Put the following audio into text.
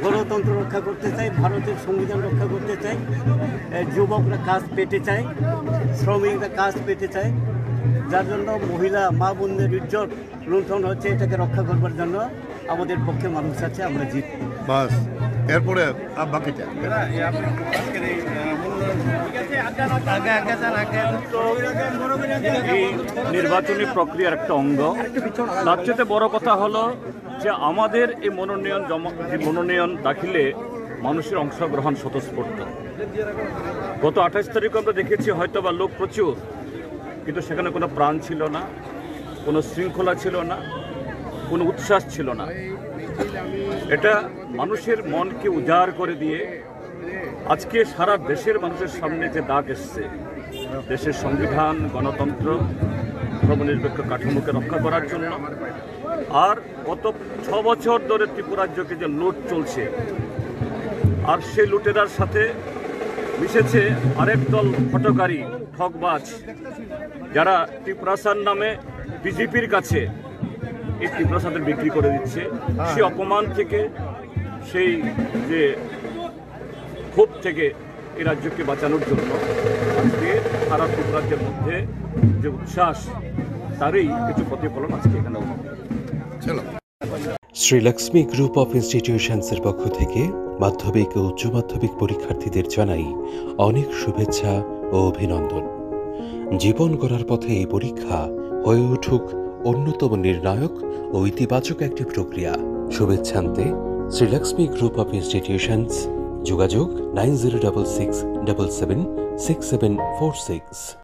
গণতন্ত্র রক্ষা করতে চাই, ভারতের সংবিধান রক্ষা করতে চাই, যুবকরা কাজ পেতে চায়, শ্রমিকরা কাজ পেতে চায়, যার জন্য মহিলা মা বোনদের ইজ্জত লুণ্ঠন হচ্ছে। এটাকে রক্ষা করবার জন্য আমাদের পক্ষে মানুষ আছে, আমরা জিত। বাস এরপরে বাকিটা এই নির্বাচনী প্রক্রিয়ার একটা অঙ্গ। তার চেয়ে বড় কথা হলো যে আমাদের এই মনোনয়ন দাখিলে মানুষের অংশগ্রহণ স্বতঃস্ফূর্ত। গত 28 তারিখ আমরা দেখেছি হয়তো বা লোক প্রচুর, কিন্তু সেখানে কোনো প্রাণ ছিল না, কোনো শৃঙ্খলা ছিল না, কোনো উচ্ছ্বাস ছিল না। এটা মানুষের মনকে উজাড় করে দিয়ে আজকে সারা দেশের মানুষের সামনে যে ডাক এসছে, দেশের সংবিধান, গণতন্ত্র, ধর্মনিরপেক্ষ কাঠামোকে রক্ষা করার জন্য। আর গত 6 বছর ধরে ত্রিপুরা রাজ্যকে যে লুট চলছে, আর সেই লুটেরার সাথে মিশেছে আরেক দল হটকারী ঠকবাজ, যারা ত্রিপ্রাসাদ নামে বিজেপির কাছে এই ত্রিপ্রাসাদের বিক্রি করে দিচ্ছে। সেই অপমান থেকে, সেই যে ক্ষোভ থেকে এই রাজ্যকে বাঁচানোর জন্য আজকে সারা ত্রিপুরাজ্যের মধ্যে যে উচ্ছ্বাস, তারই কিছু প্রতিফলন আজকে এখানে। শ্রীলক্ষ্মী গ্রুপ অফ ইনস্টিটিউশনসের পক্ষ থেকে মাধ্যমিক ও উচ্চ মাধ্যমিক পরীক্ষার্থীদের জানাই অনেক শুভেচ্ছা ও অভিনন্দন। জীবন গড়ার পথে এই পরীক্ষা হয়ে উঠুক অন্যতম নির্ণায়ক ও ইতিবাচক একটি প্রক্রিয়া। শুভেচ্ছান্তে শ্রীলক্ষ্মী গ্রুপ অফ ইনস্টিটিউশনস, যোগাযোগ 9066776746।